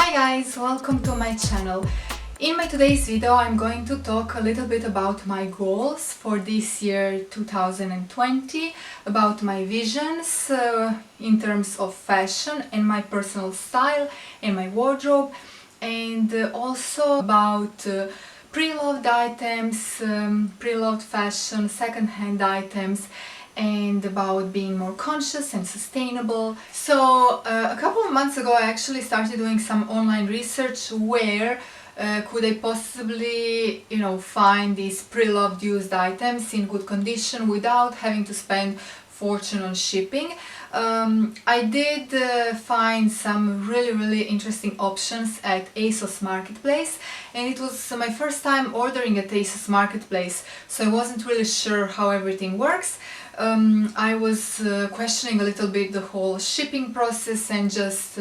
Hi guys, welcome to my channel. In my today's video I'm going to talk a little bit about my goals for this year 2020, about my visions in terms of fashion and my personal style and my wardrobe, and also about pre-loved items, pre-loved fashion, second-hand items, and about being more conscious and sustainable. So a couple of months ago I actually started doing some online research where could I possibly, find these pre-loved used items in good condition without having to spend fortune on shipping. I did find some really interesting options at Asos Marketplace, and it was my first time ordering at Asos Marketplace, so I wasn't really sure how everything works. I was questioning a little bit the whole shipping process and just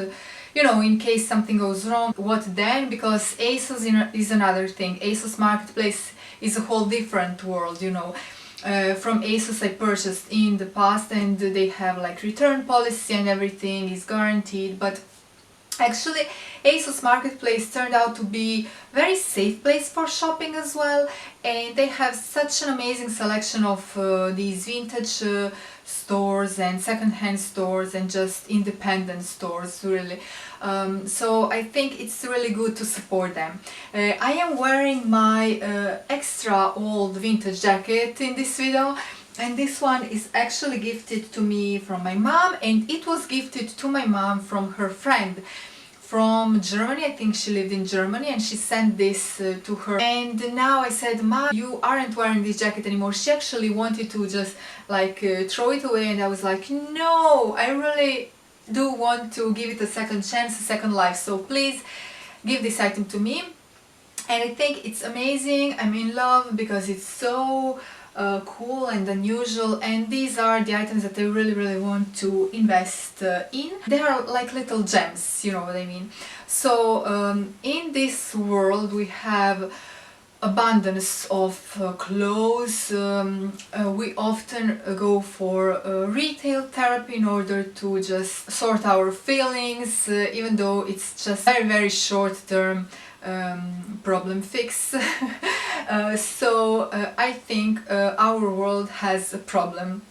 in case something goes wrong, what then? Because Asos is another thing. Asos Marketplace is a whole different world, From Asos I purchased in the past, and they have like return policy and everything is guaranteed, but actually Asos Marketplace turned out to be a very safe place for shopping as well, and they have such an amazing selection of these vintage stores and second-hand stores and just independent stores, really. So I think it's really good to support them. I am wearing my extra old vintage jacket in this video, and this one is actually gifted to me from my mom, and it was gifted to my mom from her friend from Germany. I think she lived in Germany, and she sent this to her. And now I said, "Ma, you aren't wearing this jacket anymore." She actually wanted to just like throw it away, and I was like, no, I really do want to give it a second chance, a second life, so please give this item to me. And I think it's amazing. I'm in love because it's so cool and unusual, and these are the items that I really want to invest in. They are like little gems, you know what I mean. So in this world we have abundance of clothes. We often go for retail therapy in order to just sort our feelings, even though it's just very short term problem fix. So I think our world has a problem.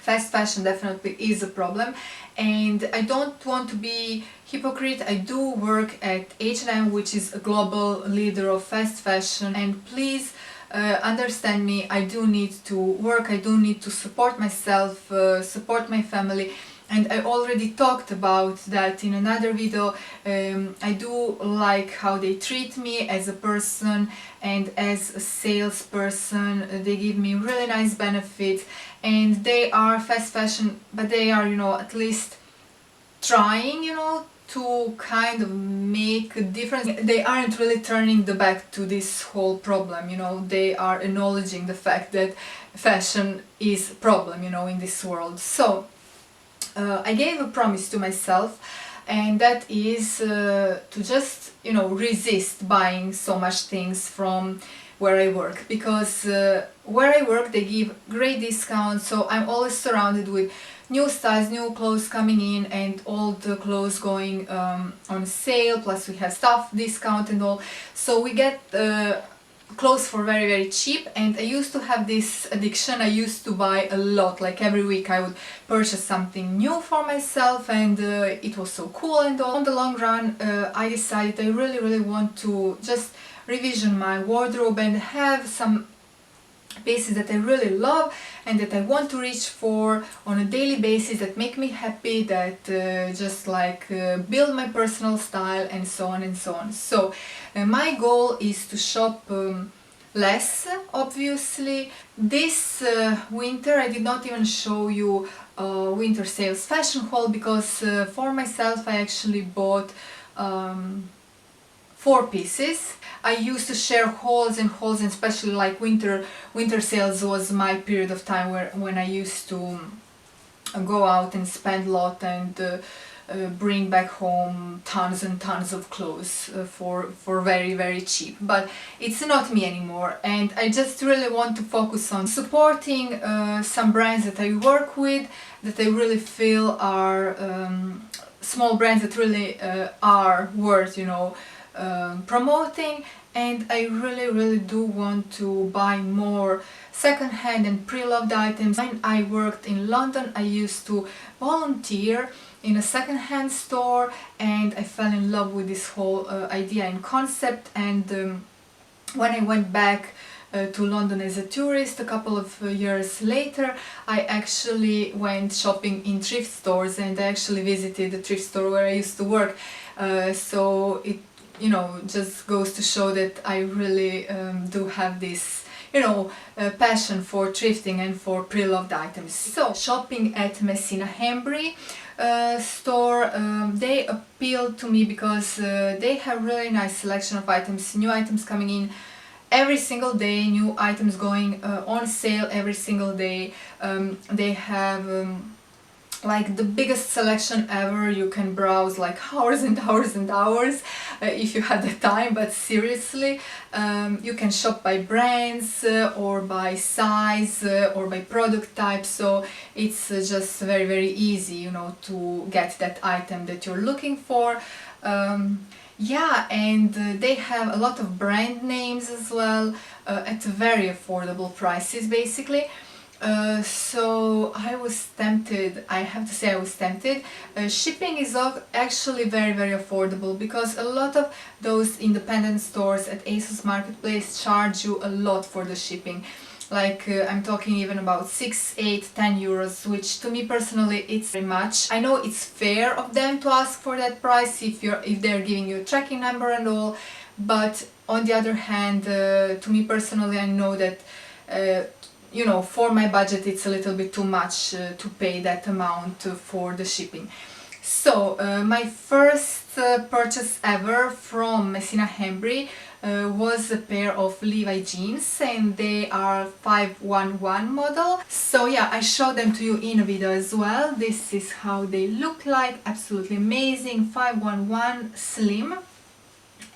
Fast fashion definitely is a problem, and I don't want to be hypocrite. I do work at H&M, which is a global leader of fast fashion, and please understand me. I do need to work, I do need to support myself, support my family, and I already talked about that in another video. I do like how they treat me as a person and as a salesperson. They give me really nice benefits, and they are fast fashion, but they are, at least trying, to kind of make a difference. They aren't really turning the back to this whole problem, they are acknowledging the fact that fashion is a problem, in this world. So I gave a promise to myself, and that is to just, resist buying so much things from where I work, because where I work they give great discounts, so I'm always surrounded with new styles, new clothes coming in, and all the clothes going on sale, plus we have staff discount and all, so we get clothes for very cheap. And I used to have this addiction. I used to buy a lot, like every week I would purchase something new for myself, and it was so cool and all. On the long run I decided I really want to just revision my wardrobe and have some pieces that I really love and that I want to reach for on a daily basis, that make me happy, that just like build my personal style, and so on and so on. So my goal is to shop less, obviously. This winter I did not even show you winter sales fashion haul, because for myself I actually bought 4 pieces. I used to share hauls and especially like winter sales was my period of time when I used to go out and spend a lot and bring back home tons and tons of clothes for very cheap. But it's not me anymore, and I just really want to focus on supporting some brands that I work with, that I really feel are small brands that really are worth, you know, promoting. And I really do want to buy more second-hand and pre-loved items. When I worked in London, I used to volunteer in a second-hand store, and I fell in love with this whole idea and concept. And when I went back to London as a tourist a couple of years later, I actually went shopping in thrift stores, and I actually visited the thrift store where I used to work. So it, you know, just goes to show that I really do have this, you know, passion for thrifting and for pre-loved items. So shopping at Messina Hembry store, they appealed to me because they have really nice selection of items, new items coming in every single day, new items going on sale every single day. They have like the biggest selection ever. You can browse like hours and hours and hours if you have the time, but seriously, you can shop by brands or by size or by product type, so it's just very easy, you know, to get that item that you're looking for. Yeah, and they have a lot of brand names as well at very affordable prices basically. So I was tempted, I have to say I was tempted. Shipping is actually very affordable, because a lot of those independent stores at Asos Marketplace charge you a lot for the shipping. Like I'm talking even about 6, 8, 10 euros, which to me personally it's very much. I know it's fair of them to ask for that price if they're giving you a tracking number and all, but on the other hand, to me personally, I know that you know, for my budget it's a little bit too much to pay that amount for the shipping. So my first purchase ever from Messina Hembry was a pair of Levi jeans, and they are 511 model. So yeah, I showed them to you in a video as well. This is how they look like, absolutely amazing, 511 slim,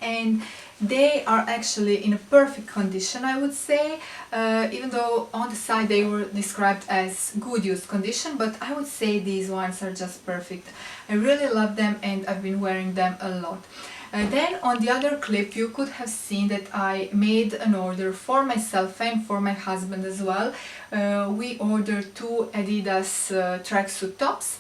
and they are actually in a perfect condition, I would say, even though on the side they were described as good used condition, but I would say these ones are just perfect. I really love them and I've been wearing them a lot. Then on the other clip you could have seen that I made an order for myself and for my husband as well. We ordered 2 Adidas tracksuit tops,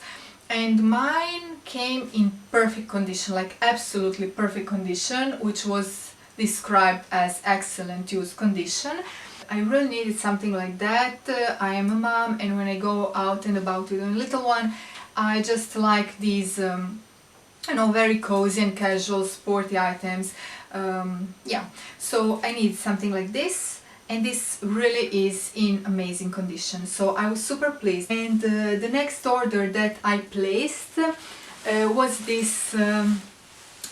and mine came in perfect condition, like absolutely perfect condition, which was described as excellent use condition. I really needed something like that. I am a mom, and when I go out and about with a little one, I just like these you know, very cozy and casual sporty items. Yeah, so I need something like this, and this really is in amazing condition, so I was super pleased. And the next order that I placed was this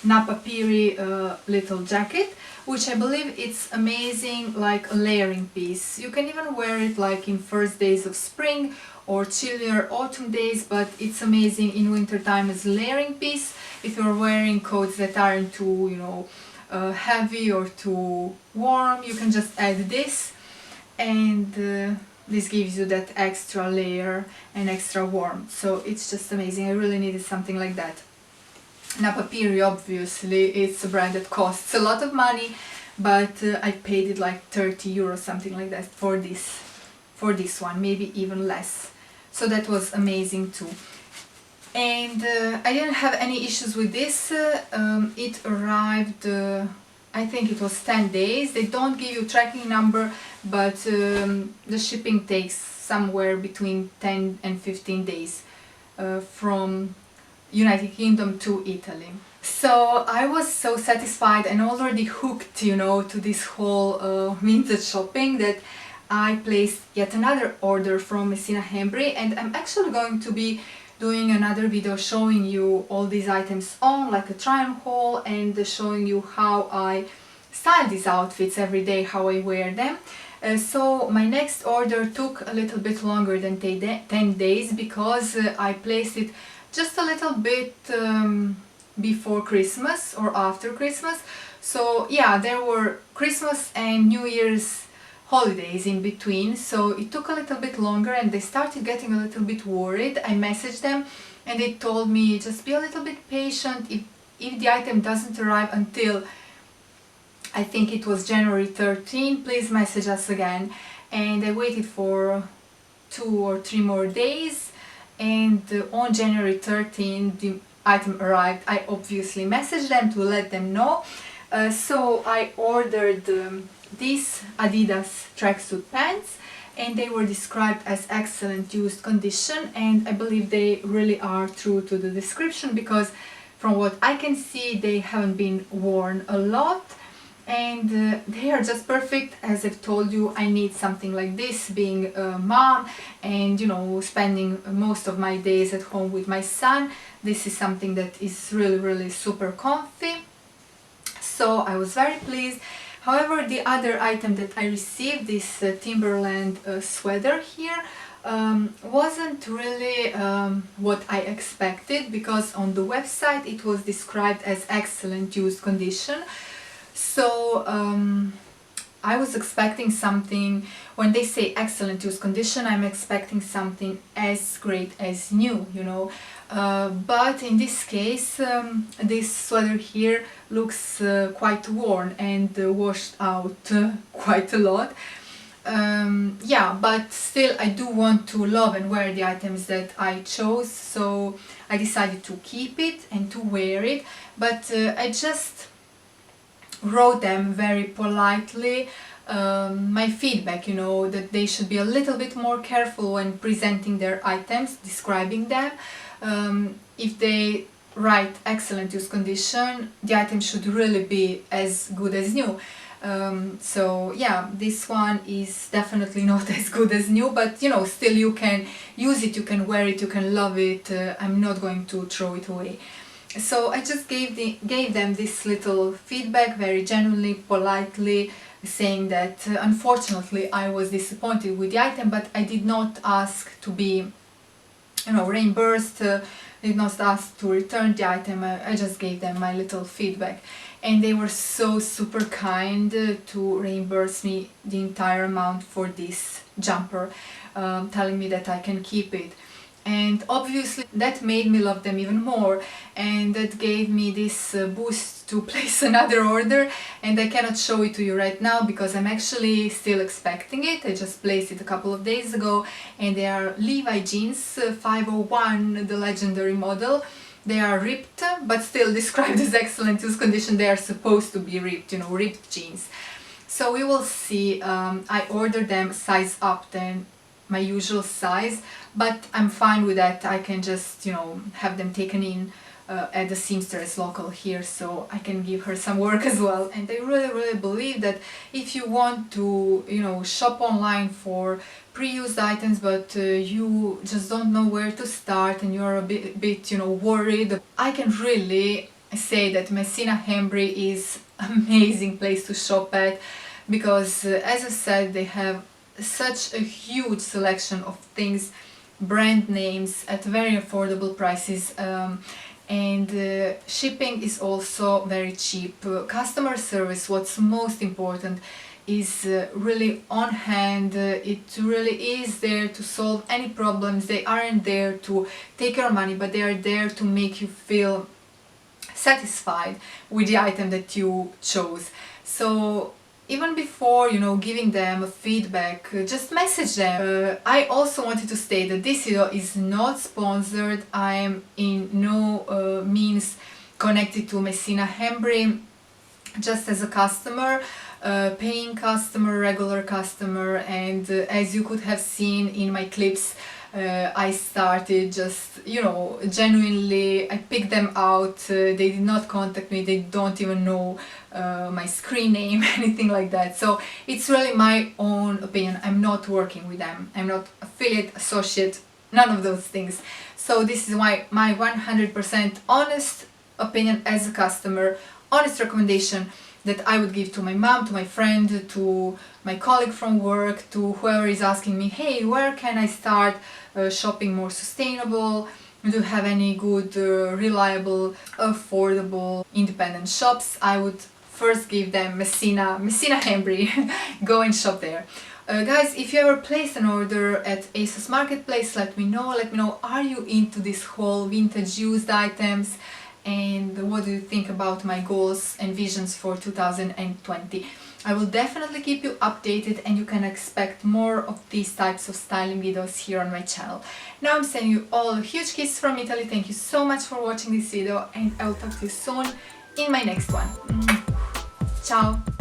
Napa Piri little jacket, which I believe it's amazing, like a layering piece. You can even wear it like in first days of spring or chillier autumn days, but it's amazing in winter time as a layering piece. If you're wearing coats that aren't too, you know, heavy or too warm, you can just add this, and this gives you that extra layer and extra warmth, so it's just amazing. I really needed something like that. Napa Piri, obviously, it's a brand that costs a lot of money, but I paid it like 30 euros, something like that, for this one, maybe even less. So that was amazing too. And I didn't have any issues with this. It arrived, I think it was 10 days. They don't give you tracking number, but the shipping takes somewhere between 10 and 15 days from United Kingdom to Italy. So I was so satisfied and already hooked, you know, to this whole vintage shopping, that I placed yet another order from Messina Hembry, and I'm actually going to be doing another video showing you all these items on, like a try-on haul, and showing you how I style these outfits every day, how I wear them. So my next order took a little bit longer than 10 days, because I placed it just a little bit before Christmas or after Christmas. So yeah, there were Christmas and New Year's holidays in between, so it took a little bit longer and they started getting a little bit worried. I messaged them and they told me just be a little bit patient. If the item doesn't arrive until, I think it was January 13, please message us again. And I waited for 2 or 3 more days, and on January 13 the item arrived. I obviously messaged them to let them know. So I ordered these Adidas tracksuit pants, and they were described as excellent used condition, and I believe they really are true to the description, because from what I can see they haven't been worn a lot, and they are just perfect. As I've told you, I need something like this, being a mom and, you know, spending most of my days at home with my son. This is something that is really super comfy, so I was very pleased. However, the other item that I received, this Timberland sweater here, wasn't really what I expected, because on the website it was described as excellent used condition. So I was expecting something, when they say excellent used condition, I'm expecting something as great as new, you know. But in this case, this sweater here looks quite worn and washed out quite a lot. Yeah, but still I do want to love and wear the items that I chose, so I decided to keep it and to wear it. But I just wrote them very politely my feedback, you know, that they should be a little bit more careful when presenting their items, describing them. If they write excellent use condition, the item should really be as good as new. So yeah, this one is definitely not as good as new, but you know, still you can use it, you can wear it, you can love it. I'm not going to throw it away. So I just gave them this little feedback, very genuinely, politely, saying that unfortunately I was disappointed with the item, but I did not ask to be, you know, reimbursed, did not ask to return the item. I just gave them my little feedback, and they were so super kind to reimburse me the entire amount for this jumper, telling me that I can keep it. And obviously that made me love them even more, and that gave me this boost to place another order. And I cannot show it to you right now because I'm actually still expecting it. I just placed it a couple of days ago, and they are Levi jeans 501, the legendary model. They are ripped, but still described as excellent use condition. They are supposed to be ripped, you know, ripped jeans. So we will see. I ordered them size up than my usual size, but I'm fine with that. I can just, you know, have them taken in at the seamstress local here, so I can give her some work as well. And I really believe that if you want to, you know, shop online for pre-used items, but you just don't know where to start and you're a bit, you know, worried, I can really say that Messina Hembry is an amazing place to shop at, because as I said, they have such a huge selection of things, brand names at very affordable prices, and shipping is also very cheap. Customer service, what's most important, is really on hand. It really is there to solve any problems. They aren't there to take your money, but they are there to make you feel satisfied with the item that you chose. So even before, you know, giving them a feedback, just message them. I also wanted to state that this video is not sponsored. I am in no means connected to Messin Hembry, just as a customer, paying customer, regular customer, and as you could have seen in my clips, I started just, you know, genuinely, I picked them out. They did not contact me, they don't even know my screen name, anything like that. So it's really my own opinion. I'm not working with them, I'm not affiliate, associate, none of those things. So this is why my 100% honest opinion as a customer, honest recommendation that I would give to my mom, to my friend, to my colleague from work, to whoever is asking me, hey, where can I start shopping more sustainable? Do you have any good, reliable, affordable, independent shops? I would first give them Messina Hembry. Go and shop there. Guys, if you ever placed an order at Asos Marketplace, let me know, are you into this whole vintage used items, and what do you think about my goals and visions for 2020? I will definitely keep you updated, and you can expect more of these types of styling videos here on my channel. Now I'm sending you all a huge kiss from Italy. Thank you so much for watching this video, and I will talk to you soon in my next one. Ciao!